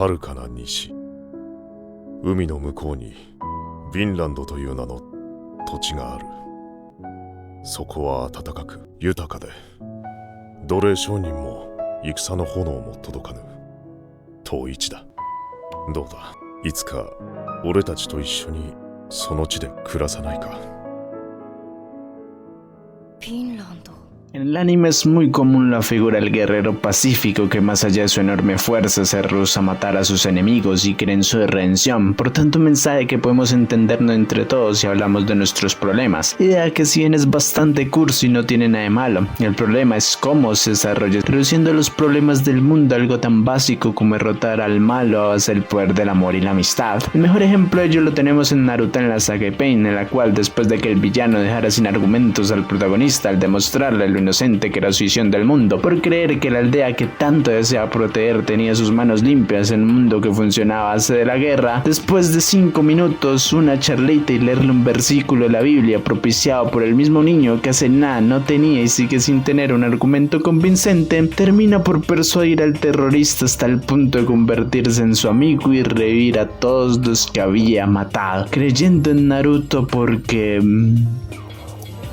遥かな西、海の向こうにヴィンランドという名の土地がある。そこは暖かく豊かで、奴隷商人も戦の炎も届かぬ遠い地だ。どうだ、いつか俺たちと一緒にその地で暮らさないか。フィンランド。En el anime es muy común la figura del guerrero pacífico que más allá de su enorme fuerza se rehúsa a matar a sus enemigos y cree en su redención. Por tanto, un mensaje que podemos entendernos entre todos si hablamos de nuestros problemas. Idea que si bien es bastante cursi y no tiene nada de malo, el problema es cómo se desarrolla, reduciendo los problemas del mundo a algo tan básico como derrotar al malo a base del poder del amor y la amistad. El mejor ejemplo de ello lo tenemos en Naruto en la saga de Pain, en la cual después de que el villano dejara sin argumentos al protagonista al demostrarle lo inocente que era su visión del mundo, por creer que la aldea que tanto deseaba proteger tenía sus manos limpias en un mundo que funcionaba a base de la guerra, después de 5 minutos, una charlita y leerle un versículo de la Biblia propiciado por el mismo niño que hace nada no tenía y sigue sin tener un argumento convincente, termina por persuadir al terrorista hasta el punto de convertirse en su amigo y revivir a todos los que había matado, creyendo en Naruto porque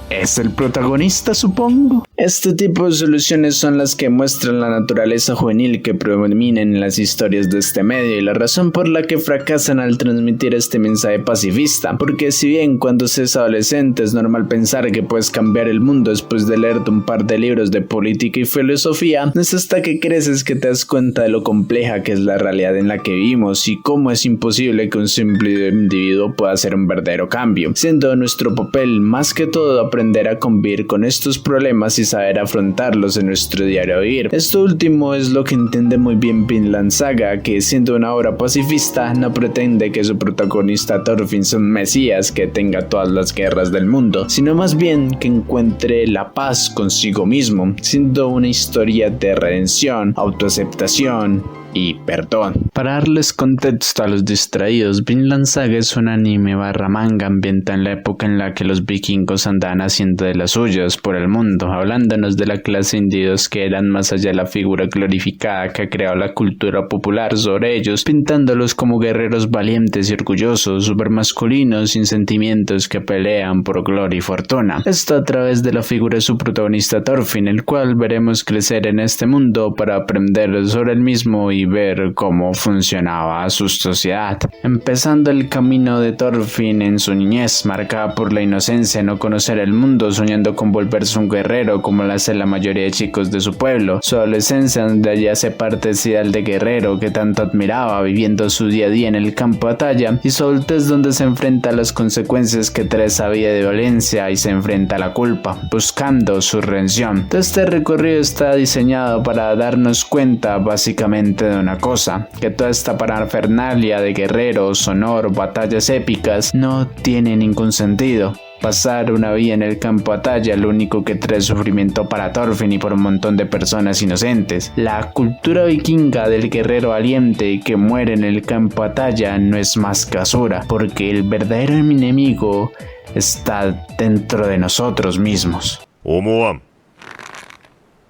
es el protagonista, supongo. Este tipo de soluciones son las que muestran la naturaleza juvenil que predomina en las historias de este medio y la razón por la que fracasan al transmitir este mensaje pacifista, porque si bien cuando seas adolescente es normal pensar que puedes cambiar el mundo después de leerte un par de libros de política y filosofía, no es hasta que creces que te das cuenta de lo compleja que es la realidad en la que vivimos y cómo es imposible que un simple individuo pueda hacer un verdadero cambio, siendo nuestro papel más que todo aprender a convivir con estos problemas y saber afrontarlos en nuestro diario vivir. Esto último es lo que entiende muy bien Vinland Saga, que siendo una obra pacifista no pretende que su protagonista Thorfinn sea un mesías que tenga todas las guerras del mundo, sino más bien que encuentre la paz consigo mismo, siendo una historia de redención, autoaceptación y perdón. Para darles contexto a los distraídos, Vinland Saga es un anime barra manga ambientado en la época en la que los vikingos andaban haciendo de las suyas por el mundo, hablándonos de la clase de individuos que eran más allá de la figura glorificada que ha creado la cultura popular sobre ellos, pintándolos como guerreros valientes y orgullosos, supermasculinos sin sentimientos que pelean por gloria y fortuna. Esto a través de la figura de su protagonista Thorfinn, el cual veremos crecer en este mundo para aprender sobre él mismo y ver cómo funcionaba su sociedad. Empezando el camino de Thorfinn en su niñez, marcada por la inocencia de no conocer el mundo, soñando con volverse un guerrero como lo hace la mayoría de chicos de su pueblo. Su adolescencia, donde ya hace parte de ese ideal de guerrero que tanto admiraba, viviendo su día a día en el campo de batalla, y su adultez, donde se enfrenta a las consecuencias que trae esa vida de violencia y se enfrenta a la culpa, buscando su redención. Todo este recorrido está diseñado para darnos cuenta básicamente de una cosa, que toda esta parafernalia de guerreros, honor, batallas épicas no tiene ningún sentido. Pasar una vida en el campo de batalla lo único que trae sufrimiento para Thorfinn y por un montón de personas inocentes. La cultura vikinga del guerrero valiente que muere en el campo de batalla no es más que basura, porque el verdadero enemigo está dentro de nosotros mismos. 思わん。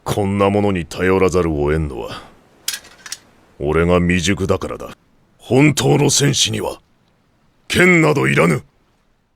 こんなものに頼らざるを得んのは俺が未熟だからだ。本当の戦士には剣などいらぬ。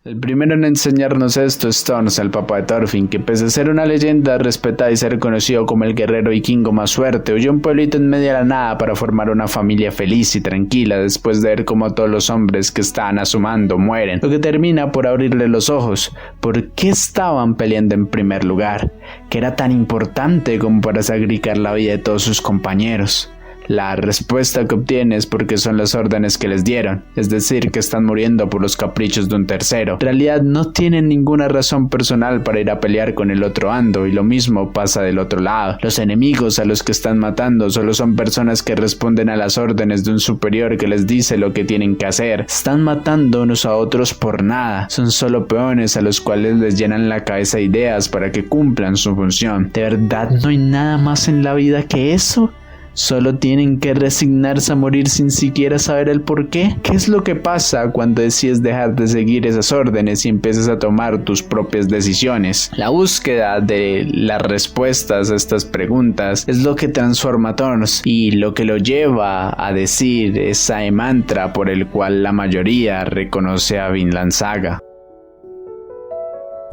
El primero en enseñarnos esto es Thors, el papá de Thorfinn, que pese a ser una leyenda respetada y ser conocido como el guerrero vikingo más fuerte, huyó a un pueblito en medio de la nada para formar una familia feliz y tranquila después de ver cómo todos los hombres que estaban a su mando mueren, lo que termina por abrirle los ojos. ¿Por qué estaban peleando en primer lugar? ¿Qué era tan importante como para sacrificar la vida de todos sus compañeros? La respuesta que obtiene es porque son las órdenes que les dieron, es decir, que están muriendo por los caprichos de un tercero. En realidad no tienen ninguna razón personal para ir a pelear con el otro bando, y lo mismo pasa del otro lado. Los enemigos a los que están matando solo son personas que responden a las órdenes de un superior que les dice lo que tienen que hacer. Están matando unos a otros por nada, son solo peones a los cuales les llenan la cabeza ideas para que cumplan su función. ¿De verdad no hay nada más en la vida que eso? Solo tienen que resignarse a morir sin siquiera saber el por qué. ¿Qué es lo que pasa cuando decides dejar de seguir esas órdenes y empiezas a tomar tus propias decisiones? La búsqueda de las respuestas a estas preguntas es lo que transforma a Thors y lo que lo lleva a decir ese mantra por el cual la mayoría reconoce a Vinland Saga.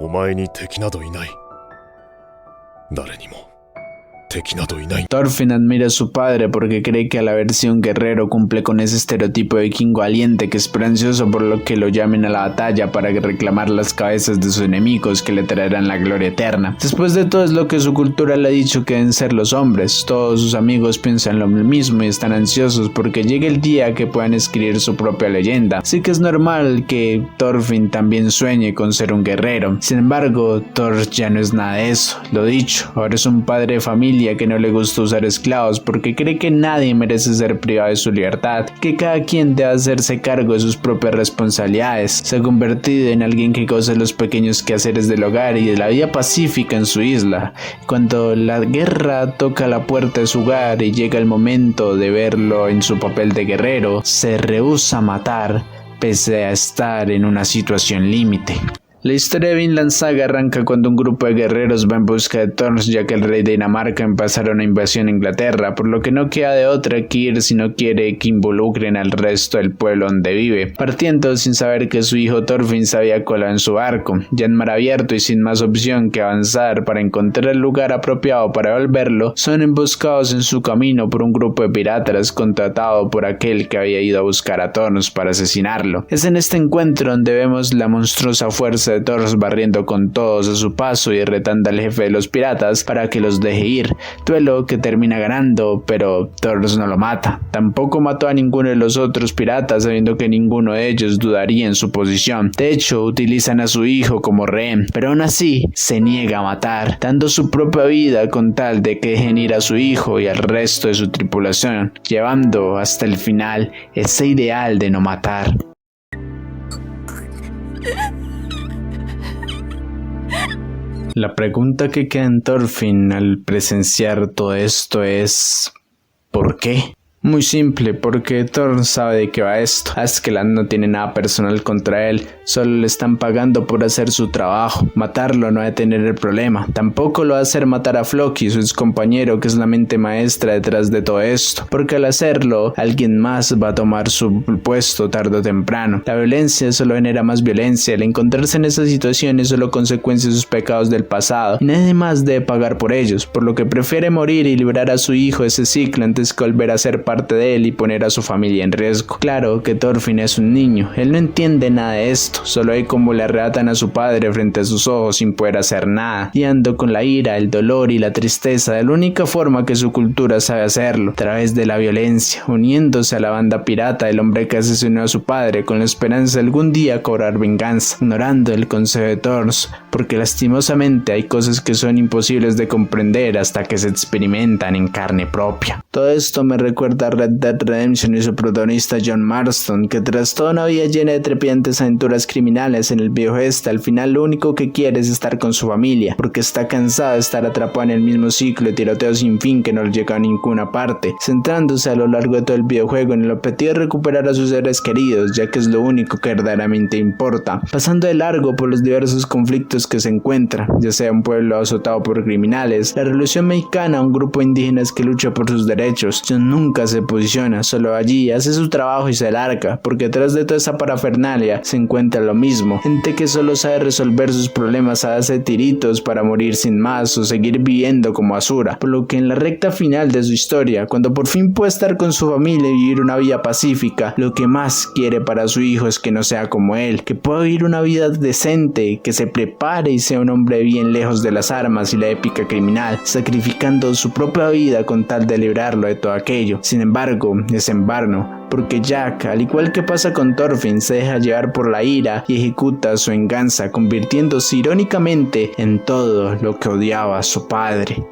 お前に敵などいない。誰にも敵などいない。 Thorfinn admira a su padre porque cree que al haberse un guerrero cumple con ese estereotipo de vikingo valiente que es ansioso por lo que lo llamen a la batalla para reclamar las cabezas de sus enemigos que le traerán la gloria eterna. Después de todo es lo que su cultura le ha dicho que deben ser los hombres. Todos sus amigos piensan lo mismo y están ansiosos porque llegue el día que puedan escribir su propia leyenda. Así que es normal que Thorfinn también sueñe con ser un guerrero. Sin embargo, Thor ya no es nada de eso. Lo dicho, ahora es un padre de familia que no le gusta usar esclavos porque cree que nadie merece ser privado de su libertad, que cada quien debe hacerse cargo de sus propias responsabilidades. Se ha convertido en alguien que goza los pequeños quehaceres del hogar y de la vida pacífica en su isla. Cuando la guerra toca la puerta de su hogar y llega el momento de verlo en su papel de guerrero, se rehúsa a matar pese a estar en una situación límite. La historia de Vinland Saga arranca cuando un grupo de guerreros va en busca de Thor, ya que el rey de Dinamarca empezará una invasión a Inglaterra, por lo que no queda de otra que ir si no quiere que involucren al resto del pueblo donde vive, partiendo sin saber que su hijo Thorfinn se había colado en su barco. Ya en mar abierto y sin más opción que avanzar para encontrar el lugar apropiado para devolverlo, son emboscados en su camino por un grupo de piratas contratado por aquel que había ido a buscar a Thor para asesinarlo. Es en este encuentro donde vemos la monstruosa fuerza de Thor barriendo con todos a su paso y retando al jefe de los piratas para que los deje ir, duelo que termina ganando, pero Thor no lo mata. Tampoco mató a ninguno de los otros piratas, sabiendo que ninguno de ellos dudaría en su posición. De hecho, utilizan a su hijo como rehén, pero aún así se niega a matar, dando su propia vida con tal de que dejen ir a su hijo y al resto de su tripulación, llevando hasta el final ese ideal de no matar. La pregunta que queda en Thorfinn al presenciar todo esto es ¿por qué? Muy simple, porque Thor sabe de qué va esto. Askeland no tiene nada personal contra él, solo le están pagando por hacer su trabajo. Matarlo no va a tener el problema. Tampoco lo va a hacer matar a Floki, su ex compañero, que es la mente maestra detrás de todo esto, porque al hacerlo, alguien más va a tomar su puesto tarde o temprano. La violencia solo genera más violencia. Al encontrarse en esa situación es solo consecuencia de sus pecados del pasado, y nadie más debe pagar por ellos, por lo que prefiere morir y librar a su hijo de ese ciclo antes que volver a ser parte de él y poner a su familia en riesgo. Claro que Thorfinn es un niño, él no entiende nada de esto, solo ve cómo le arrebatan a su padre frente a sus ojos sin poder hacer nada, lidiando con la ira, el dolor y la tristeza de la única forma que su cultura sabe hacerlo, a través de la violencia, uniéndose a la banda pirata del hombre que asesinó a su padre con la esperanza de algún día cobrar venganza, ignorando el consejo de Thor, porque lastimosamente hay cosas que son imposibles de comprender hasta que se experimentan en carne propia. Todo esto me recuerda a Red Dead Redemption y su protagonista John Marston, que tras toda una vida llena de trepidantes aventuras criminales en el viejo oeste, al final lo único que quiere es estar con su familia, porque está cansado de estar atrapado en el mismo ciclo de tiroteo sin fin que no le llega a ninguna parte, centrándose a lo largo de todo el videojuego en el objetivo de recuperar a sus seres queridos, ya que es lo único que verdaderamente importa, pasando de largo por los diversos conflictos que se encuentra, ya sea un pueblo azotado por criminales, la revolución mexicana, un grupo de indígenas que lucha por sus derechos. John nunca se posiciona, solo allí hace su trabajo y se larga, porque detrás de toda esa parafernalia se encuentra lo mismo, gente que solo sabe resolver sus problemas a base de tiritos para morir sin más o seguir viviendo como Asura, por lo que en la recta final de su historia, cuando por fin puede estar con su familia y vivir una vida pacífica, lo que más quiere para su hijo es que no sea como él, que pueda vivir una vida decente, que se prepare y sea un hombre bien lejos de las armas y la épica criminal, sacrificando su propia vida con tal de librarlo de todo aquello. Sin embargo, es en vano, porque Jack, al igual que pasa con Thorfinn, se deja llevar por la ira y ejecuta su venganza, convirtiéndose irónicamente en todo lo que odiaba a su padre.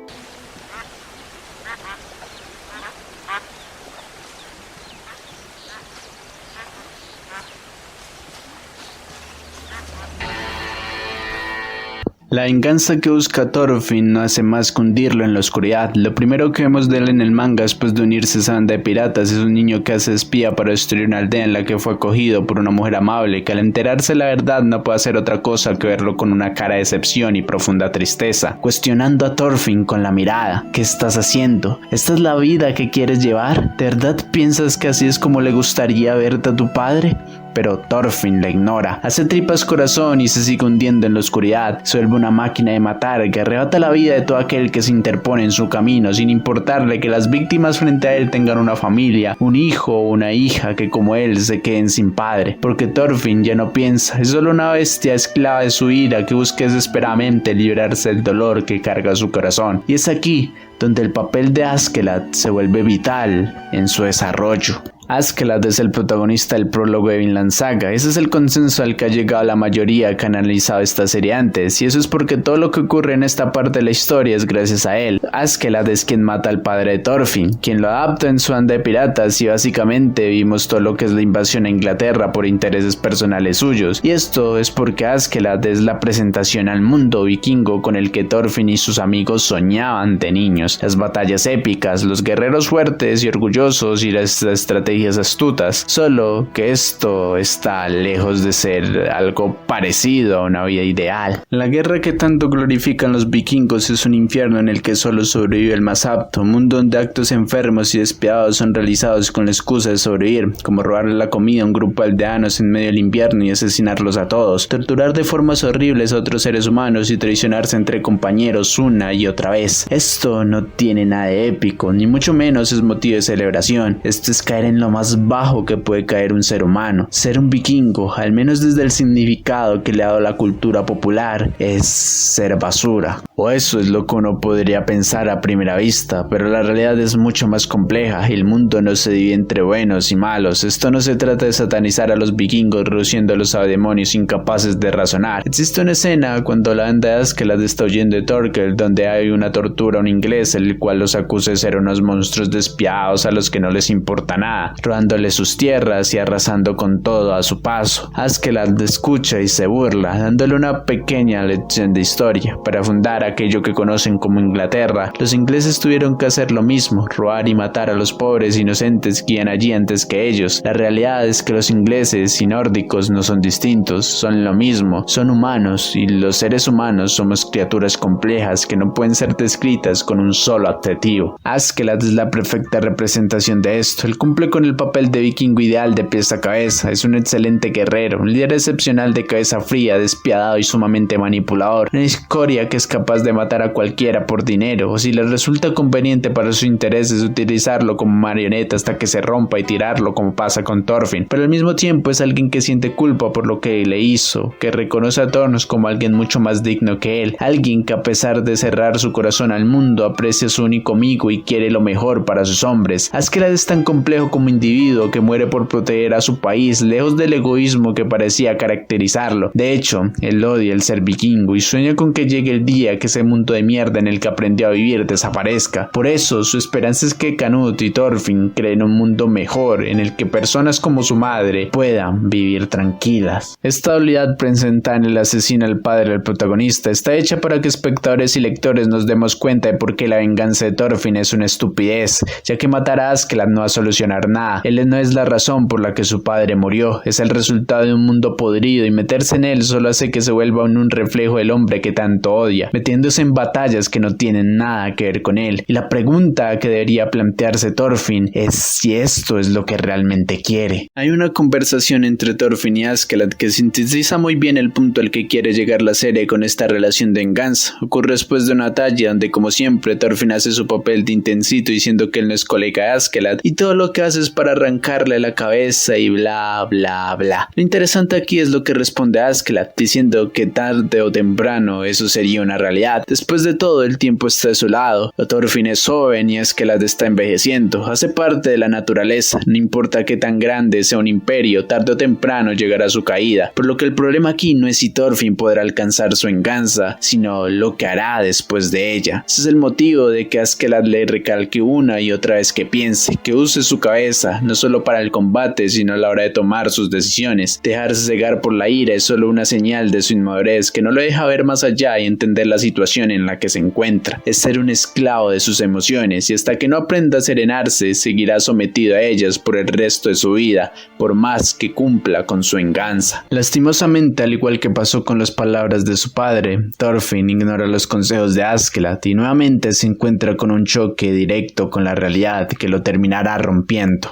La venganza que busca Thorfinn no hace más que hundirlo en la oscuridad. Lo primero que vemos de él en el manga después de unirse a esa banda de piratas es un niño que hace espía para destruir una aldea en la que fue acogido por una mujer amable que al enterarse la verdad no puede hacer otra cosa que verlo con una cara de decepción y profunda tristeza, cuestionando a Thorfinn con la mirada. ¿Qué estás haciendo? ¿Esta es la vida que quieres llevar? ¿De verdad piensas que así es como le gustaría verte a tu padre? Pero Thorfinn la ignora, hace tripas corazón y se sigue hundiendo en la oscuridad. Se vuelve una máquina de matar que arrebata la vida de todo aquel que se interpone en su camino, sin importarle que las víctimas frente a él tengan una familia, un hijo o una hija que como él se queden sin padre. Porque Thorfinn ya no piensa, es solo una bestia esclava de su ira que busca desesperadamente librarse del dolor que carga su corazón. Y es aquí donde el papel de Askeladd se vuelve vital en su desarrollo. Askeladd es el protagonista del prólogo de Vinland Saga. Ese es el consenso al que ha llegado la mayoría que ha analizado esta serie antes, y eso es porque todo lo que ocurre en esta parte de la historia es gracias a él. Askeladd es quien mata al padre de Thorfinn, quien lo adapta en su banda de piratas, y básicamente vimos todo lo que es la invasión a Inglaterra por intereses personales suyos, y esto es porque Askeladd es la presentación al mundo vikingo con el que Thorfinn y sus amigos soñaban de niños. Las batallas épicas, los guerreros fuertes y orgullosos y las estrategias astutas, solo que esto está lejos de ser algo parecido a una vida ideal. La guerra que tanto glorifican los vikingos es un infierno en el que solo sobrevive el más apto, un mundo donde actos enfermos y despiadados son realizados con la excusa de sobrevivir, como robarle la comida a un grupo de aldeanos en medio del invierno y asesinarlos a todos, torturar de formas horribles a otros seres humanos y traicionarse entre compañeros una y otra vez. Esto no tiene nada de épico, ni mucho menos es motivo de celebración. Esto es caer en lo más bajo que puede caer un ser humano. Ser un vikingo, al menos desde el significado que le ha dado la cultura popular, es ser basura. O eso es lo que uno podría pensar a primera vista, pero la realidad es mucho más compleja. El mundo no se divide entre buenos y malos. Esto no se trata de satanizar a los vikingos reduciéndolos a demonios incapaces de razonar. Existe una escena cuando la banda de Askeladd está huyendo de Thorkel, donde hay una tortura a un inglés, el cual los acusa de ser unos monstruos despiadados a los que no les importa nada, robándole sus tierras y arrasando con todo a su paso. Askeladd escucha y se burla, dándole una pequeña lección de historia. Para fundar aquello que conocen como Inglaterra, los ingleses tuvieron que hacer lo mismo, robar y matar a los pobres inocentes que iban allí antes que ellos. La realidad es que los ingleses y nórdicos no son distintos, son lo mismo, son humanos, y los seres humanos somos criaturas complejas que no pueden ser descritas con un solo adjetivo. Askeladd es la perfecta representación de esto. Él cumple con el papel de vikingo ideal de pies a cabeza, es un excelente guerrero, un líder excepcional de cabeza fría, despiadado y sumamente manipulador, una escoria que es capaz de matar a cualquiera por dinero, o si le resulta conveniente para sus intereses utilizarlo como marioneta hasta que se rompa y tirarlo como pasa con Thorfinn, pero al mismo tiempo es alguien que siente culpa por lo que le hizo, que reconoce a Thorns como alguien mucho más digno que él, alguien que a pesar de cerrar su corazón al mundo aprecia a su único amigo y quiere lo mejor para sus hombres. Askeladd es tan complejo como individuo que muere por proteger a su país, lejos del egoísmo que parecía caracterizarlo. De hecho, él odia el ser vikingo y sueña con que llegue el día que ese mundo de mierda en el que aprendió a vivir desaparezca. Por eso, su esperanza es que Canute y Thorfinn creen un mundo mejor en el que personas como su madre puedan vivir tranquilas. Esta dualidad presentada en el asesino al padre del protagonista está hecha para que espectadores y lectores nos demos cuenta de por qué la venganza de Thorfinn es una estupidez, ya que matar a Askeladd no va a solucionar nada. Él no es la razón por la que su padre murió, es el resultado de un mundo podrido, y meterse en él solo hace que se vuelva un reflejo del hombre que tanto odia, metiéndose en batallas que no tienen nada que ver con él. Y la pregunta que debería plantearse Thorfinn es si esto es lo que realmente quiere. Hay una conversación entre Thorfinn y Askeladd que sintetiza muy bien el punto al que quiere llegar la serie con esta relación de venganza. Ocurre después de una batalla donde, como siempre, Thorfinn hace su papel de intensito diciendo que él no es colega de Askeladd y todo lo que hace es para arrancarle la cabeza y bla bla bla. Lo interesante aquí es lo que responde Askeladd, diciendo que tarde o temprano eso sería una realidad. Después de todo, el tiempo está de su lado. Thorfinn es joven y Askeladd está envejeciendo. Hace parte de la naturaleza. No importa qué tan grande sea un imperio, tarde o temprano llegará su caída. Por lo que el problema aquí no es si Thorfinn podrá alcanzar su venganza, sino lo que hará después de ella. Ese es el motivo de que Askeladd le recalque una y otra vez que piense, que use su cabeza firmeza, no solo para el combate, sino a la hora de tomar sus decisiones. Dejarse cegar por la ira es solo una señal de su inmadurez que no lo deja ver más allá y entender la situación en la que se encuentra. Es ser un esclavo de sus emociones y hasta que no aprenda a serenarse, seguirá sometido a ellas por el resto de su vida, por más que cumpla con su venganza. Lastimosamente, al igual que pasó con las palabras de su padre, Thorfinn ignora los consejos de Askeladd y nuevamente se encuentra con un choque directo con la realidad que lo terminará rompiendo.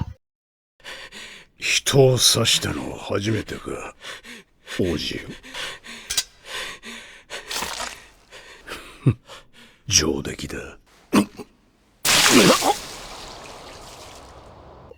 人を刺したのは初めてか、王子よ。上出来だ。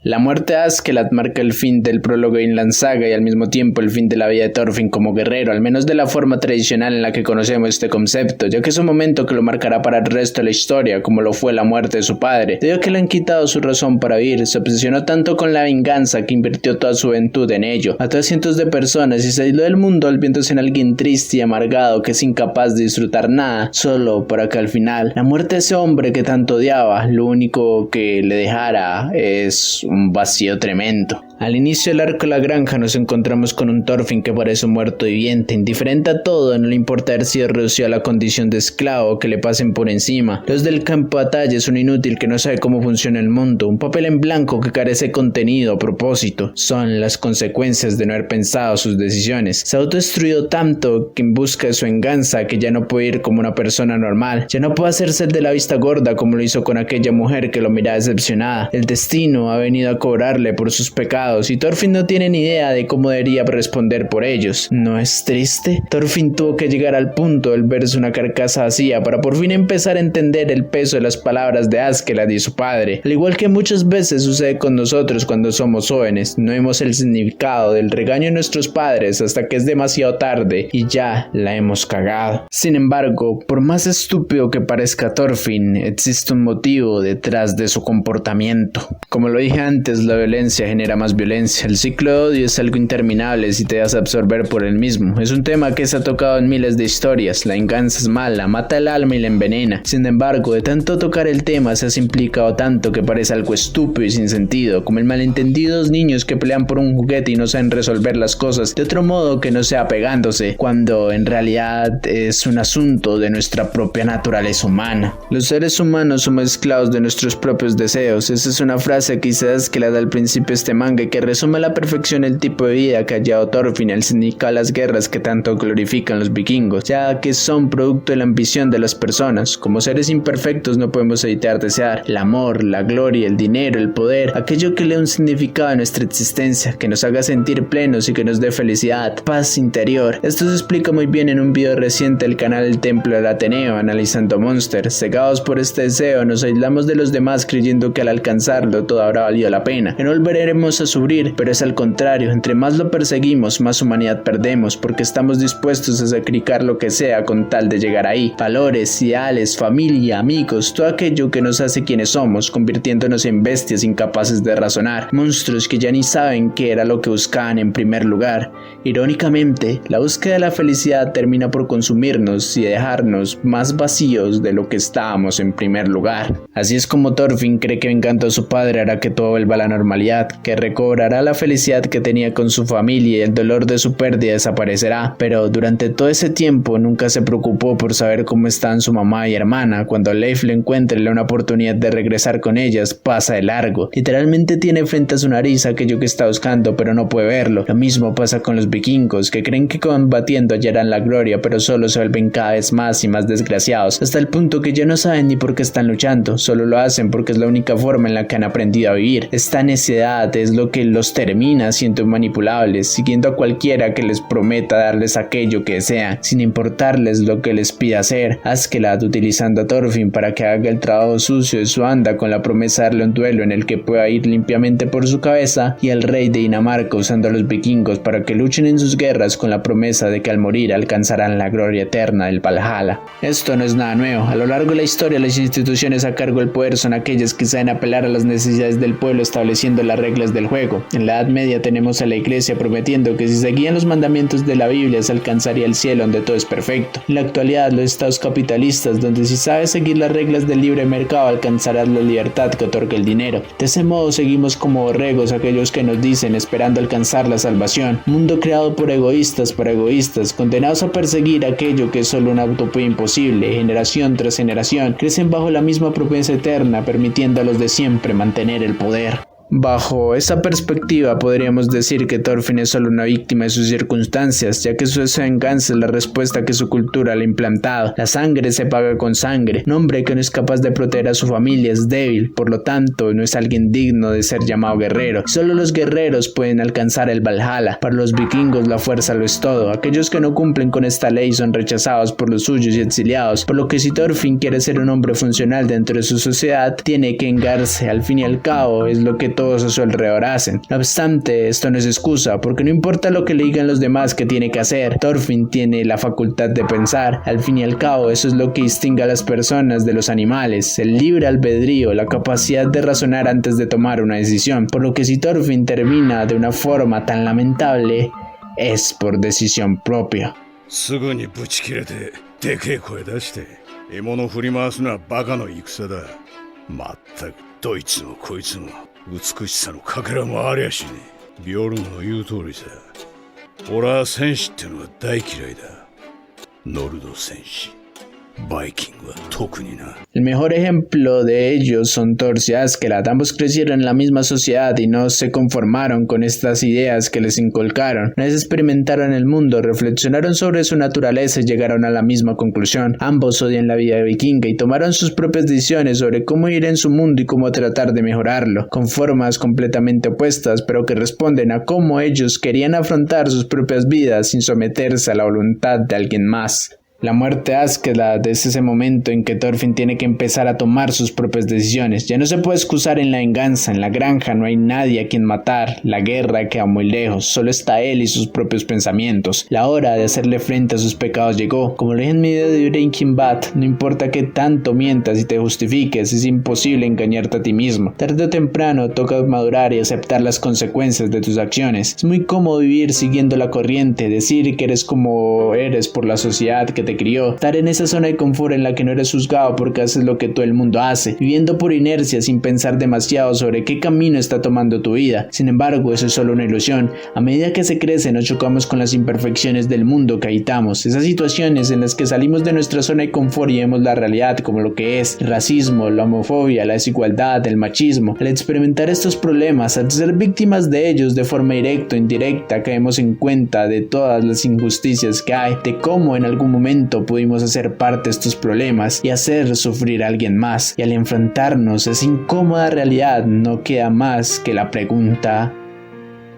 La muerte de Askeladd marca el fin del prólogo de Vinland Saga y al mismo tiempo el fin de la vida de Thorfinn como guerrero, al menos de la forma tradicional en la que conocemos este concepto, ya que es un momento que lo marcará para el resto de la historia, como lo fue la muerte de su padre. Debido a que le han quitado su razón para vivir, se obsesionó tanto con la venganza que invirtió toda su juventud en ello. Mató a cientos de personas y se aisló del mundo volviéndose en alguien triste y amargado que es incapaz de disfrutar nada, solo para que al final la muerte de ese hombre que tanto odiaba, lo único que le dejara es un vacío tremendo. Al inicio del arco de la granja nos encontramos con un Thorfinn que parece un muerto viviente, indiferente a todo, no le importa haber sido reducido a la condición de esclavo, que le pasen por encima. Los del campo de batalla es un inútil que no sabe cómo funciona el mundo, un papel en blanco que carece de contenido o propósito. Son las consecuencias de no haber pensado sus decisiones. Se ha autodestruido tanto que en busca de su venganza que ya no puede ir como una persona normal, ya no puede hacerse de la vista gorda como lo hizo con aquella mujer que lo miraba decepcionada. El destino ha venido a cobrarle por sus pecados y Thorfinn no tiene ni idea de cómo debería responder por ellos. ¿No es triste? Thorfinn tuvo que llegar al punto de verse una carcasa vacía para por fin empezar a entender el peso de las palabras de Askeladd y su padre. Al igual que muchas veces sucede con nosotros cuando somos jóvenes, no vemos el significado del regaño de nuestros padres hasta que es demasiado tarde y ya la hemos cagado. Sin embargo, por más estúpido que parezca Thorfinn, existe un motivo detrás de su comportamiento. Como lo dije antes, la violencia genera más violencia. El ciclo de odio es algo interminable si te das a absorber por el mismo. Es un tema que se ha tocado en miles de historias. La venganza es mala, mata el alma y la envenena. Sin embargo, de tanto tocar el tema se ha implicado tanto que parece algo estúpido y sin sentido, como el malentendidos niños que pelean por un juguete y no saben resolver las cosas de otro modo que no sea pegándose, cuando en realidad es un asunto de nuestra propia naturaleza humana. Los seres humanos somos esclavos de nuestros propios deseos. Esa es una frase que quizás que la da al principio este manga y que resume a la perfección el tipo de vida que ha llevado Thorfinn al significar las guerras que tanto glorifican los vikingos, ya que son producto de la ambición de las personas. Como seres imperfectos no podemos evitar desear el amor, la gloria, el dinero, el poder, aquello que le dé un significado a nuestra existencia, que nos haga sentir plenos y que nos dé felicidad, paz interior. Esto se explica muy bien en un video reciente del canal El Templo del Ateneo, analizando Monsters. Cegados por este deseo, nos aislamos de los demás creyendo que al alcanzarlo todo habrá valido la pena, que no volveremos a sufrir, pero es al contrario, entre más lo perseguimos, más humanidad perdemos, porque estamos dispuestos a sacrificar lo que sea con tal de llegar ahí. Valores, ideales, familia, amigos, todo aquello que nos hace quienes somos, convirtiéndonos en bestias incapaces de razonar, monstruos que ya ni saben qué era lo que buscaban en primer lugar. Irónicamente, la búsqueda de la felicidad termina por consumirnos y dejarnos más vacíos de lo que estábamos en primer lugar. Así es como Thorfinn cree que vengando a su padre hará que todo vuelva a la normalidad, que recobrará la felicidad que tenía con su familia y el dolor de su pérdida desaparecerá, pero durante todo ese tiempo nunca se preocupó por saber cómo están su mamá y hermana. Cuando Leif le encuentra y le da una oportunidad de regresar con ellas, pasa de largo. Literalmente tiene frente a su nariz aquello que está buscando, pero no puede verlo. Lo mismo pasa con los vikingos, que creen que combatiendo hallarán la gloria, pero solo se vuelven cada vez más y más desgraciados, hasta el punto que ya no saben ni por qué están luchando, solo lo hacen porque es la única forma en la que han aprendido a vivir. Esta necedad es lo que los termina siendo manipulables, siguiendo a cualquiera que les prometa darles aquello que desean, sin importarles lo que les pida hacer. Askeladd utilizando a Thorfinn para que haga el trabajo sucio de su anda con la promesa de darle un duelo en el que pueda ir limpiamente por su cabeza, y el rey de Dinamarca usando a los vikingos para que luchen en sus guerras con la promesa de que al morir alcanzarán la gloria eterna del Valhalla. Esto no es nada nuevo. A lo largo de la historia, las instituciones a cargo del poder son aquellas que saben apelar a las necesidades del pueblo pueblo estableciendo las reglas del juego. En la Edad Media tenemos a la iglesia prometiendo que si seguían los mandamientos de la Biblia se alcanzaría el cielo donde todo es perfecto. En la actualidad los estados capitalistas donde si sabes seguir las reglas del libre mercado alcanzarás la libertad que otorga el dinero. De ese modo seguimos como borregos aquellos que nos dicen esperando alcanzar la salvación. Mundo creado por egoístas para egoístas, condenados a perseguir aquello que es solo una utopía imposible. Generación tras generación crecen bajo la misma propensa eterna, permitiendo a los de siempre mantener el poder. Bajo esa perspectiva podríamos decir que Thorfinn es solo una víctima de sus circunstancias, ya que su venganza es la respuesta que su cultura le ha implantado. La sangre se paga con sangre. Un hombre que no es capaz de proteger a su familia es débil, por lo tanto no es alguien digno de ser llamado guerrero. Solo los guerreros pueden alcanzar el Valhalla. Para los vikingos la fuerza lo es todo. Aquellos que no cumplen con esta ley son rechazados por los suyos y exiliados, por lo que si Thorfinn quiere ser un hombre funcional dentro de su sociedad, tiene que vengarse. Al fin y al cabo es lo que todos a su alrededor hacen. No obstante, esto no es excusa, porque no importa lo que le digan los demás que tiene que hacer, Thorfinn tiene la facultad de pensar. Al fin y al cabo, eso es lo que distingue a las personas de los animales, el libre albedrío, la capacidad de razonar antes de tomar una decisión, por lo que si Thorfinn termina de una forma tan lamentable, es por decisión propia. すぐにブチ切れてでけえ声出して獲物振り回すのはバカの戦だ。まったくどいつもこいつも美しさのかけらもありゃしねえ。ビョルムの言う通りさ。俺は戦士ってのは大嫌いだ。ノルド戦士。バイキングは特にな。 El mejor ejemplo de ellos son Thor y Askeladd. Ambos crecieron en la misma sociedad y no se conformaron con estas ideas que les inculcaron. Una vez experimentaron el mundo, reflexionaron sobre su naturaleza y llegaron a la misma conclusión. Ambos odian la vida vikinga y tomaron sus propias decisiones sobre cómo ir en su mundo y cómo tratar de mejorarlo, con formas completamente opuestas, pero que responden a cómo ellos querían afrontar sus propias vidas sin someterse a la voluntad de alguien más. La muerte de Askeladd es ese momento en que Thorfinn tiene que empezar a tomar sus propias decisiones. Ya no se puede excusar en la venganza, en la granja no hay nadie a quien matar, la guerra queda muy lejos, solo está él y sus propios pensamientos. La hora de hacerle frente a sus pecados llegó. Como lo dije en mi video de Breaking Bad, no importa que tanto mientas y te justifiques, es imposible engañarte a ti mismo. Tarde o temprano toca madurar y aceptar las consecuencias de tus acciones. Es muy cómodo vivir siguiendo la corriente, decir que eres como eres por la sociedad que te crió, estar en esa zona de confort en la que no eres juzgado porque haces lo que todo el mundo hace, viviendo por inercia sin pensar demasiado sobre qué camino está tomando tu vida. Sin embargo, eso es solo una ilusión. A medida que se crece nos chocamos con las imperfecciones del mundo que habitamos, esas situaciones en las que salimos de nuestra zona de confort y vemos la realidad como lo que es: el racismo, la homofobia, la desigualdad, el machismo. Al experimentar estos problemas, al ser víctimas de ellos de forma directa o indirecta, caemos en cuenta de todas las injusticias que hay, de cómo en algún momento pudimos hacer parte de estos problemas y hacer sufrir a alguien más. Y al enfrentarnos a esa incómoda realidad no queda más que la pregunta: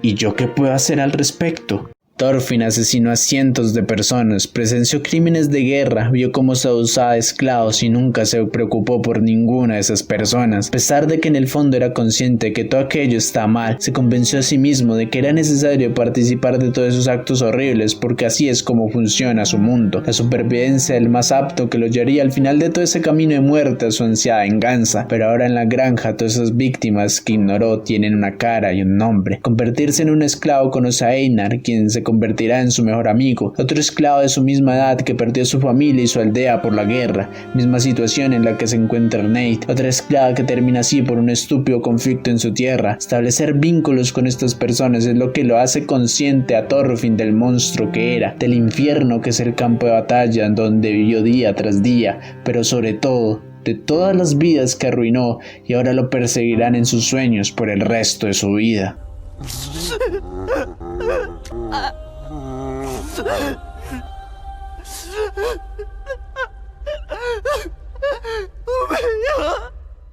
¿y yo qué puedo hacer al respecto? Thorfinn asesinó a cientos de personas, presenció crímenes de guerra, vio cómo se abusaba de esclavos y nunca se preocupó por ninguna de esas personas. A pesar de que en el fondo era consciente de que todo aquello estaba mal, se convenció a sí mismo de que era necesario participar de todos esos actos horribles porque así es como funciona su mundo. La supervivencia del más apto que lo llevaría al final de todo ese camino de muerte a su ansiada venganza. Pero ahora en la granja todas esas víctimas que ignoró tienen una cara y un nombre. Convertirse en un esclavo conoce a Einar, quien se convertirá en su mejor amigo, otro esclavo de su misma edad que perdió su familia y su aldea por la guerra, misma situación en la que se encuentra Nate, otra esclava que termina así por un estúpido conflicto en su tierra. Establecer vínculos con estas personas es lo que lo hace consciente a Thorfinn del monstruo que era, del infierno que es el campo de batalla en donde vivió día tras día, pero sobre todo de todas las vidas que arruinó y ahora lo perseguirán en sus sueños por el resto de su vida.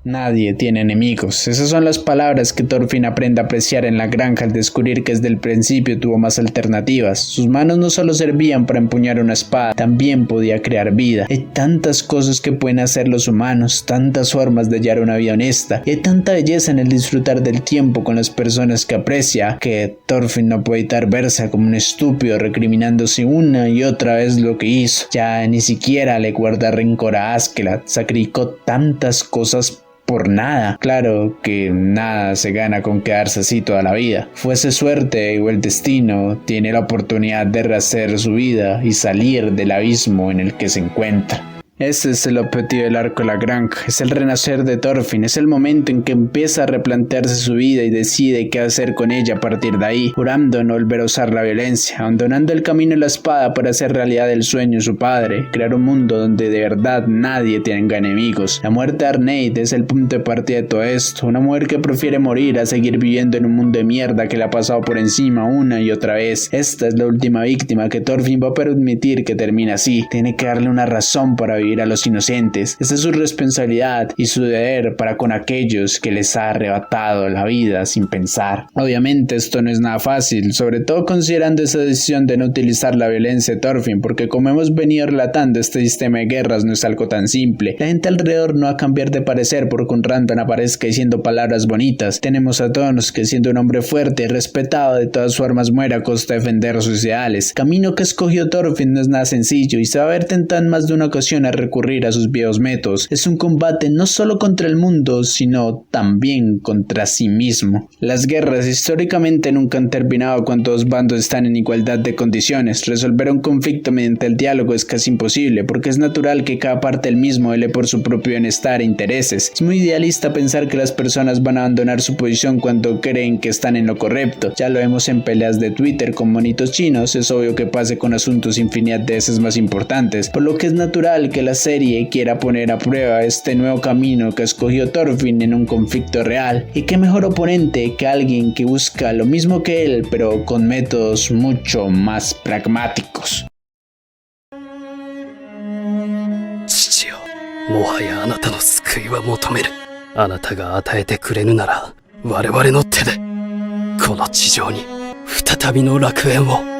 Nadie tiene enemigos. Esas son las palabras que Thorfinn aprende a apreciar en la granja al descubrir que desde el principio tuvo más alternativas. Sus manos no solo servían para empuñar una espada, también podía crear vida. Hay tantas cosas que pueden hacer los humanos, tantas formas de hallar una vida honesta, y hay tanta belleza en el disfrutar del tiempo con las personas que aprecia, que Thorfinn no puede evitar verse como un estúpido recriminándose una y otra vez lo que hizo. Ya ni siquiera le guarda rencor a Askeladd, sacrificó tantas cosas por nada. Claro que nada se gana con quedarse así toda la vida. Fuese suerte o el destino, tiene la oportunidad de rehacer su vida y salir del abismo en el que se encuentra. Ese es el objetivo del arco de la granja, es el renacer de Thorfinn, es el momento en que empieza a replantearse su vida y decide qué hacer con ella a partir de ahí, jurando no volver a usar la violencia, abandonando el camino de la espada para hacer realidad el sueño de su padre, crear un mundo donde de verdad nadie tenga enemigos. La muerte de Arneid es el punto de partida de todo esto, una mujer que prefiere morir a seguir viviendo en un mundo de mierda que le ha pasado por encima una y otra vez. Esta es la última víctima que Thorfinn va a permitir que termine así, tiene que darle una razón para vivir a los inocentes. Esa es su responsabilidad y su deber para con aquellos que les ha arrebatado la vida sin pensar. Obviamente esto no es nada fácil, sobre todo considerando esa decisión de no utilizar la violencia de Thorfinn, porque como hemos venido relatando, este sistema de guerras no es algo tan simple. La gente alrededor no va a cambiar de parecer porque un random aparezca diciendo palabras bonitas. Tenemos a Thanos, que siendo un hombre fuerte y respetado de todas formas muere a costa de defender sus ideales. El camino que escogió Thorfinn no es nada sencillo y se va a ver tentado en más de una ocasión a recurrir a sus viejos métodos. Es un combate no solo contra el mundo, sino también contra sí mismo. Las guerras históricamente nunca han terminado cuando dos bandos están en igualdad de condiciones. Resolver un conflicto mediante el diálogo es casi imposible, porque es natural que cada parte del mismo vele por su propio bienestar e intereses. Es muy idealista pensar que las personas van a abandonar su posición cuando creen que están en lo correcto. Ya lo vemos en peleas de Twitter con monitos chinos, es obvio que pase con asuntos infinidad de veces más importantes, por lo que es natural que la serie quiera poner a prueba este nuevo camino que escogió Thorfinn en un conflicto real. Y qué mejor oponente que alguien que busca lo mismo que él, pero con métodos mucho más pragmáticos. 父よ、もはやあなたの救いは求める。あなたが与えてくれぬなら、我々の手でこの地上に再びの楽園を。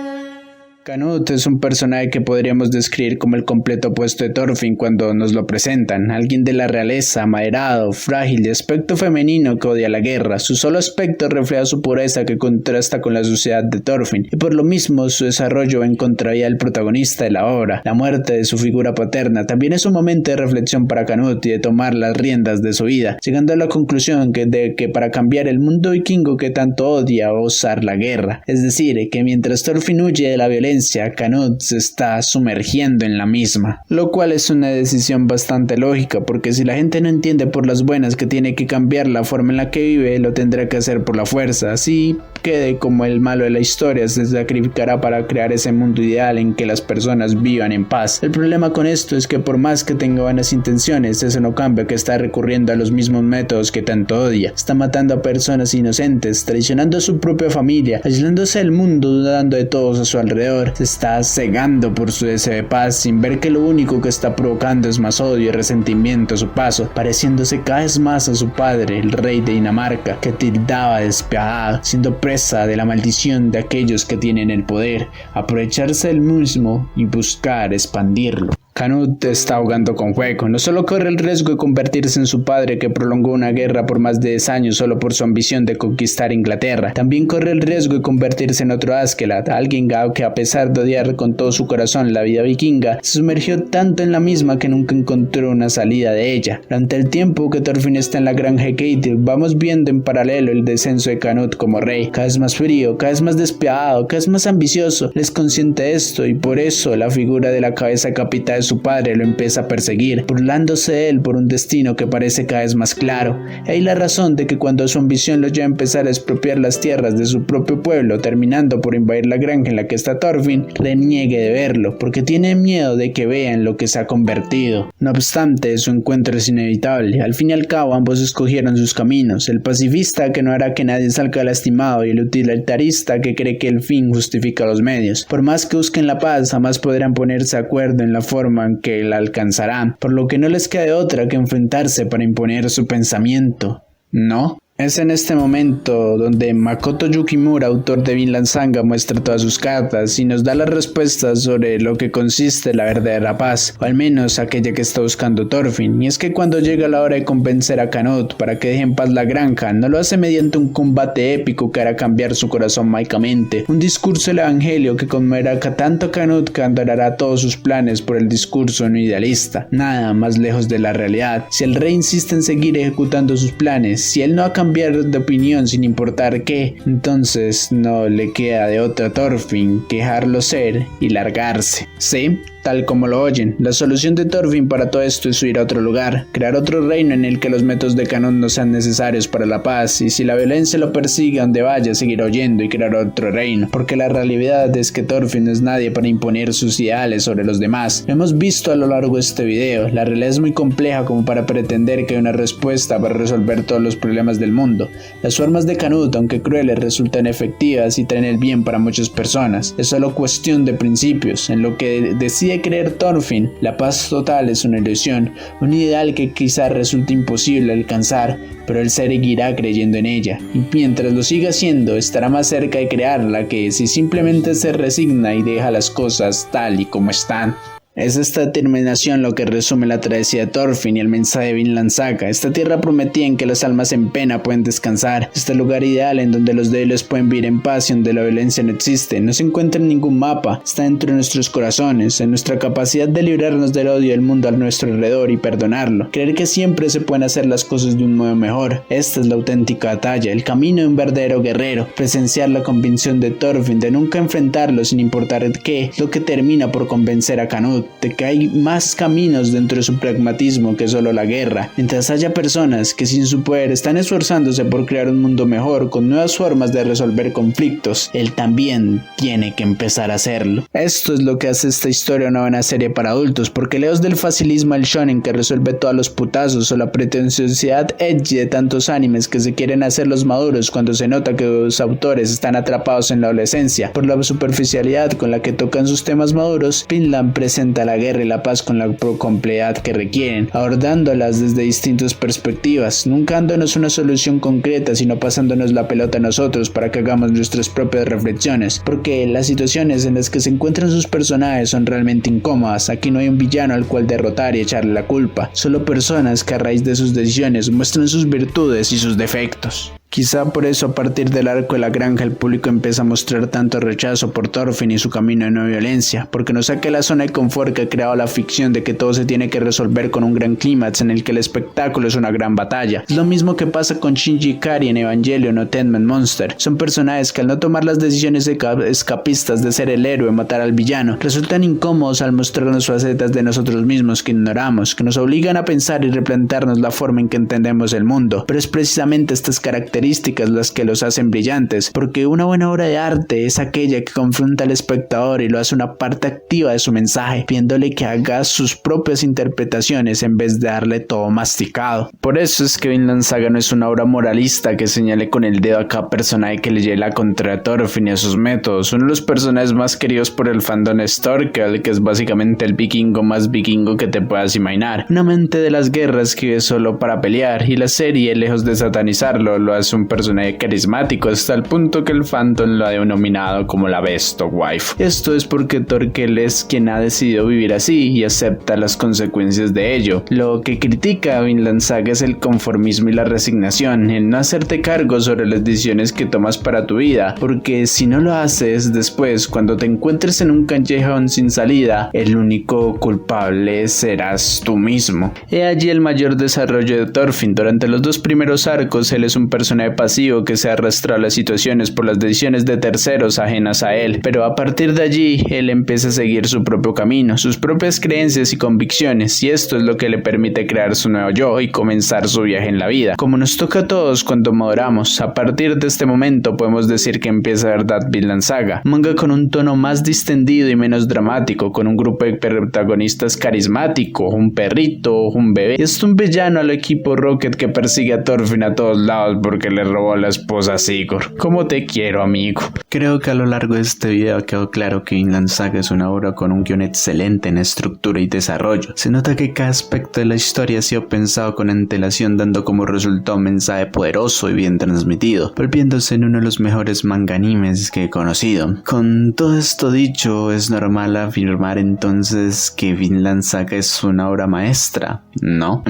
Canute es un personaje que podríamos describir como el completo opuesto de Thorfinn cuando nos lo presentan, alguien de la realeza, amaderado, frágil, de aspecto femenino que odia la guerra. Su solo aspecto refleja su pureza que contrasta con la suciedad de Thorfinn, y por lo mismo su desarrollo va en contravía del protagonista de la obra. La muerte de su figura paterna también es un momento de reflexión para Canute y de tomar las riendas de su vida, llegando a la conclusión de que para cambiar el mundo vikingo que tanto odia va a usar la guerra, es decir, que mientras Thorfinn huye de la violencia, Canute se está sumergiendo en la misma, lo cual es una decisión bastante lógica, porque si la gente no entiende por las buenas que tiene que cambiar la forma en la que vive, lo tendrá que hacer por la fuerza, así quede como el malo de la historia, se sacrificará para crear ese mundo ideal en que las personas vivan en paz. El problema con esto es que por más que tenga buenas intenciones, eso no cambia que está recurriendo a los mismos métodos que tanto odia. Está matando a personas inocentes, traicionando a su propia familia, aislándose del mundo, dudando de todos a su alrededor. Se está cegando por su deseo de paz sin ver que lo único que está provocando es más odio y resentimiento a su paso, pareciéndose cada vez más a su padre, el rey de Dinamarca, que tildaba de despiadado, siendo presa de la maldición de aquellos que tienen el poder, aprovecharse del mismo y buscar expandirlo. Canute está ahogando con fuego. No solo corre el riesgo de convertirse en su padre que prolongó una guerra por más de 10 años solo por su ambición de conquistar Inglaterra, también corre el riesgo de convertirse en otro Askeladd, alguien que a pesar de odiar con todo su corazón la vida vikinga, se sumergió tanto en la misma que nunca encontró una salida de ella. Durante el tiempo que Thorfinn está en la granja de Ketil, vamos viendo en paralelo el descenso de Canute como rey, cada vez más frío, cada vez más despiadado, cada vez más ambicioso. Él es consciente de esto y por eso la figura de la cabeza capital de su padre lo empieza a perseguir, burlándose de él por un destino que parece cada vez más claro. Hay la razón de que cuando su ambición lo lleva a empezar a expropiar las tierras de su propio pueblo, terminando por invadir la granja en la que está Thorfinn, reniegue de verlo, porque tiene miedo de que vea en lo que se ha convertido. No obstante, su encuentro es inevitable. Al fin y al cabo, ambos escogieron sus caminos, el pacifista que no hará que nadie salga lastimado y el utilitarista que cree que el fin justifica los medios. Por más que busquen la paz, jamás podrán ponerse de acuerdo en la forma en que la alcanzarán, por lo que no les queda de otra que enfrentarse para imponer su pensamiento. ¿No? Es en este momento donde Makoto Yukimura, autor de Vinland Saga, muestra todas sus cartas y nos da las respuestas sobre lo que consiste la verdadera paz, o al menos aquella que está buscando Thorfinn. Y es que cuando llega la hora de convencer a Canute para que deje en paz la granja, no lo hace mediante un combate épico que hará cambiar su corazón mágicamente, un discurso del evangelio que conmoverá tanto a Canute que abandonará todos sus planes por el discurso de un idealista. Nada más lejos de la realidad. Si el rey insiste en seguir ejecutando sus planes, si él no ha cambiar de opinión sin importar qué, entonces no le queda de otra a Thorfinn que dejarlo ser y largarse. Sí, tal como lo oyen, la solución de Thorfinn para todo esto es huir a otro lugar, crear otro reino en el que los métodos de Canute no sean necesarios para la paz, y si la violencia lo persigue donde vaya, seguirá huyendo y crear otro reino, porque la realidad es que Thorfinn no es nadie para imponer sus ideales sobre los demás. Lo hemos visto a lo largo de este video, la realidad es muy compleja como para pretender que hay una respuesta para resolver todos los problemas del mundo. Las formas de Canute, aunque crueles, resultan efectivas y traen el bien para muchas personas. Es solo cuestión de principios. En lo que decide creer Thorfinn, la paz total es una ilusión, un ideal que quizás resulte imposible alcanzar, pero él seguirá creyendo en ella, y mientras lo siga haciendo, estará más cerca de crearla que si simplemente se resigna y deja las cosas tal y como están. Es esta determinación lo que resume la travesía de Thorfinn y el mensaje de Vinland Saga, esta tierra prometida en que las almas en pena pueden descansar, este lugar ideal en donde los débiles pueden vivir en paz y donde la violencia no existe, no se encuentra en ningún mapa, está dentro de nuestros corazones, en nuestra capacidad de librarnos del odio del mundo a nuestro alrededor y perdonarlo, creer que siempre se pueden hacer las cosas de un modo mejor. Esta es la auténtica batalla, el camino de un verdadero guerrero, presenciar la convicción de Thorfinn de nunca enfrentarlo sin importar qué, lo que termina por convencer a Canute de que hay más caminos dentro de su pragmatismo que solo la guerra, mientras haya personas que sin su poder están esforzándose por crear un mundo mejor con nuevas formas de resolver conflictos, él también tiene que empezar a hacerlo. Esto es lo que hace esta historia una buena serie para adultos, porque lejos del facilismo al shonen que resuelve todos los putazos o la pretenciosidad edgy de tantos animes que se quieren hacer los maduros cuando se nota que los autores están atrapados en la adolescencia por la superficialidad con la que tocan sus temas maduros, Vinland presenta la guerra y la paz con la complejidad que requieren, abordándolas desde distintas perspectivas, nunca dándonos una solución concreta, sino pasándonos la pelota a nosotros para que hagamos nuestras propias reflexiones, porque las situaciones en las que se encuentran sus personajes son realmente incómodas. Aquí no hay un villano al cual derrotar y echarle la culpa, solo personas que a raíz de sus decisiones muestran sus virtudes y sus defectos. Quizá por eso a partir del arco de la granja el público empieza a mostrar tanto rechazo por Thorfinn y su camino de no violencia, porque nos saca de la zona de confort que ha creado la ficción de que todo se tiene que resolver con un gran clímax en el que el espectáculo es una gran batalla. Es lo mismo que pasa con Shinji Ikari en Evangelion o Tenman Monster. Son personajes que al no tomar las decisiones escapistas de ser el héroe o matar al villano, resultan incómodos al mostrarnos facetas de nosotros mismos que ignoramos, que nos obligan a pensar y replantearnos la forma en que entendemos el mundo. Pero es precisamente estas características las que los hacen brillantes, porque una buena obra de arte es aquella que confronta al espectador y lo hace una parte activa de su mensaje, pidiéndole que haga sus propias interpretaciones en vez de darle todo masticado. Por eso es que Vinland Saga no es una obra moralista que señale con el dedo a cada personaje que le lleve la contra a Thorfinn y a sus métodos. Uno de los personajes más queridos por el fandom es Thorkel, que es básicamente el vikingo más vikingo que te puedas imaginar, un amante de las guerras que vive solo para pelear, y la serie, lejos de satanizarlo, lo hace un personaje carismático hasta el punto que el fandom lo ha denominado como la best of wife. Esto es porque Thorkel es quien ha decidido vivir así y acepta las consecuencias de ello. Lo que critica a Vinland Saga es el conformismo y la resignación, el no hacerte cargo sobre las decisiones que tomas para tu vida, porque si no lo haces después, cuando te encuentres en un callejón sin salida, el único culpable serás tú mismo. He allí el mayor desarrollo de Thorfinn. Durante los dos primeros arcos, él es un personaje pasivo que se arrastra a las situaciones por las decisiones de terceros ajenas a él, pero a partir de allí él empieza a seguir su propio camino, sus propias creencias y convicciones, y esto es lo que le permite crear su nuevo yo y comenzar su viaje en la vida, como nos toca a todos cuando maduramos. A partir de este momento podemos decir que empieza verdad Vinland Saga, manga con un tono más distendido y menos dramático, con un grupo de protagonistas carismático, un perrito, un bebé, y es un villano al equipo Rocket que persigue a Thorfinn a todos lados porque que le robó a la esposa a Sigurd. ¿Cómo te quiero, amigo? Creo que a lo largo de este video quedó claro que Vinland Saga es una obra con un guion excelente en estructura y desarrollo. Se nota que cada aspecto de la historia ha sido pensado con antelación, dando como resultado un mensaje poderoso y bien transmitido, volviéndose en uno de los mejores manga animes que he conocido. Con todo esto dicho, es normal afirmar entonces que Vinland Saga es una obra maestra, ¿no?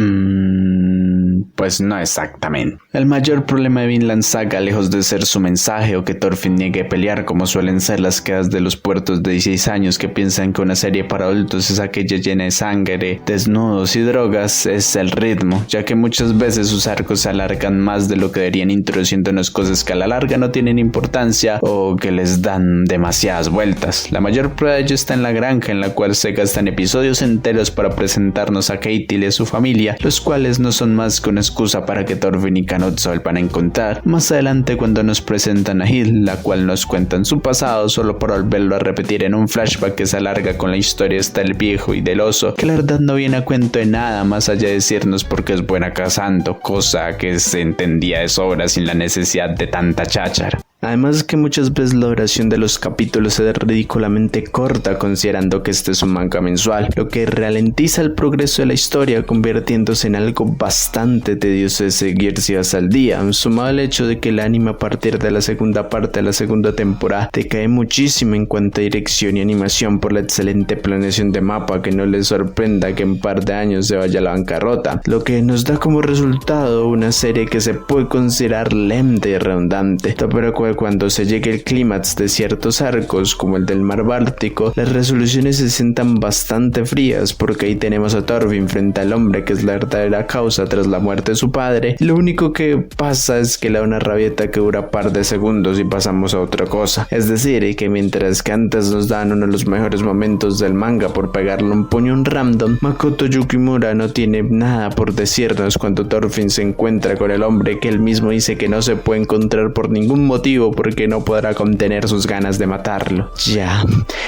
Pues no exactamente. El mayor problema de Vinland Saga, lejos de ser su mensaje o que Thorfinn niegue a pelear como suelen ser las quedas de los puertos de 16 años que piensan que una serie para adultos es aquella llena de sangre, desnudos y drogas, es el ritmo, ya que muchas veces sus arcos se alargan más de lo que deberían, introduciéndonos cosas que a la larga no tienen importancia o que les dan demasiadas vueltas. La mayor prueba de ello está en la granja, en la cual se gastan episodios enteros para presentarnos a Ketil y a su familia, los cuales no son más que una excusa para que Thorfinn y Canute se vuelvan a encontrar más adelante cuando nos presentan a Hill, la cual nos cuentan su pasado solo para volverlo a repetir en un flashback que se alarga con la historia hasta el viejo y del oso, que la verdad no viene a cuento de nada más allá de decirnos por qué es buena cazando, cosa que se entendía de sobra sin la necesidad de tanta cháchara. Además que muchas veces la duración de los capítulos es ridículamente corta considerando que este es un manga mensual, lo que ralentiza el progreso de la historia convirtiéndose en algo bastante tedioso de seguir si vas al día, sumado al hecho de que el anime a partir de la segunda parte de la segunda temporada te cae muchísimo en cuanto a dirección y animación por la excelente planeación de mapa, que no les sorprenda que en un par de años se vaya a la bancarrota, lo que nos da como resultado una serie que se puede considerar lenta y redundante, pero cuando se llegue el clímax de ciertos arcos como el del mar Báltico, las resoluciones se sientan bastante frías, porque ahí tenemos a Thorfinn frente al hombre que es la verdadera causa tras la muerte de su padre, y lo único que pasa es que le da una rabieta que dura par de segundos y pasamos a otra cosa. Es decir, que mientras que antes nos dan uno de los mejores momentos del manga por pegarle un puño a un random, Makoto Yukimura no tiene nada por decirnos cuando Thorfinn se encuentra con el hombre que él mismo dice que no se puede encontrar por ningún motivo, porque no podrá contener sus ganas de matarlo. Ya,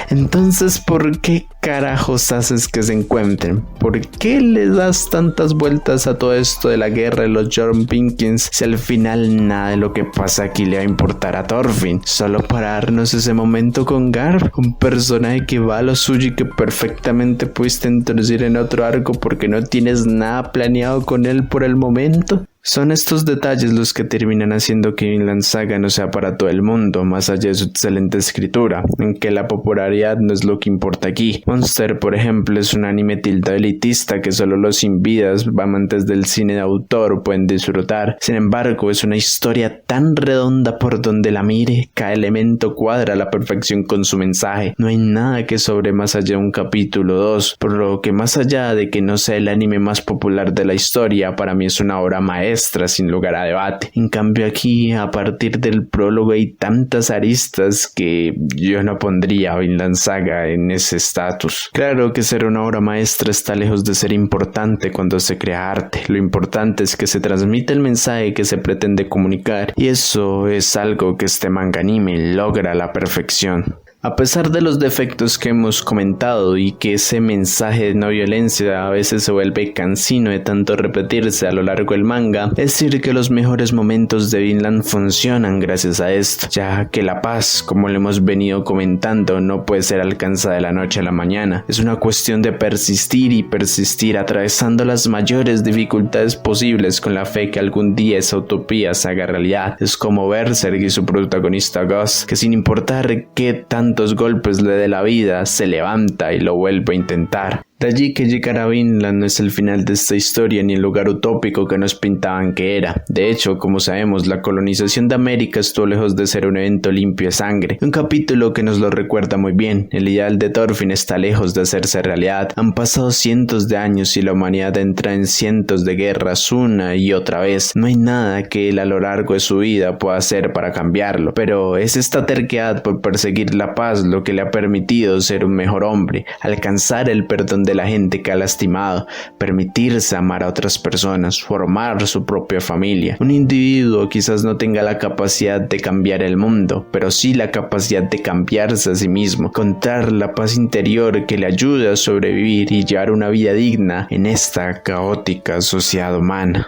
entonces ¿por qué carajos haces que se encuentren? ¿Por qué le das tantas vueltas a todo esto de la guerra de los Jormungandr si al final nada de lo que pasa aquí le va a importar a Thorfinn? Solo para darnos ese momento con Garp, un personaje que va a lo suyo y que perfectamente pudiste introducir en otro arco porque no tienes nada planeado con él por el momento. Son estos detalles los que terminan haciendo que Vinland Saga no sea para todo el mundo, más allá de su excelente escritura, en que la popularidad no es lo que importa aquí. Monster, por ejemplo, es un anime tilda elitista que solo los sin vidas, amantes del cine de autor, pueden disfrutar. Sin embargo, es una historia tan redonda por donde la mire, cada elemento cuadra a la perfección con su mensaje. No hay nada que sobre más allá de un capítulo 2, por lo que más allá de que no sea el anime más popular de la historia, para mí es una obra maestra sin lugar a debate. En cambio aquí, a partir del prólogo, hay tantas aristas que yo no pondría a Vinland Saga en ese estatus. Claro que ser una obra maestra está lejos de ser importante cuando se crea arte. Lo importante es que se transmite el mensaje que se pretende comunicar, y eso es algo que este manga anime logra a la perfección. A pesar de los defectos que hemos comentado y que ese mensaje de no violencia a veces se vuelve cansino de tanto repetirse a lo largo del manga, es decir que los mejores momentos de Vinland funcionan gracias a esto, ya que la paz, como lo hemos venido comentando, no puede ser alcanzada de la noche a la mañana. Es una cuestión de persistir y persistir atravesando las mayores dificultades posibles con la fe que algún día esa utopía se haga realidad. Es como Berserk y su protagonista Gus, que sin importar qué tantos golpes le dé la vida, se levanta y lo vuelve a intentar. De allí que llegar a Vinland no es el final de esta historia ni el lugar utópico que nos pintaban que era. De hecho, como sabemos, la colonización de América estuvo lejos de ser un evento limpio de sangre. Un capítulo que nos lo recuerda muy bien. El ideal de Thorfinn está lejos de hacerse realidad. Han pasado cientos de años y la humanidad entra en cientos de guerras una y otra vez. No hay nada que él a lo largo de su vida pueda hacer para cambiarlo. Pero es esta terquedad por perseguir la paz lo que le ha permitido ser un mejor hombre, alcanzar el perdón de la gente que ha lastimado, permitirse amar a otras personas, formar su propia familia. Un individuo quizás no tenga la capacidad de cambiar el mundo, pero sí la capacidad de cambiarse a sí mismo, encontrar la paz interior que le ayude a sobrevivir y llevar una vida digna en esta caótica sociedad humana.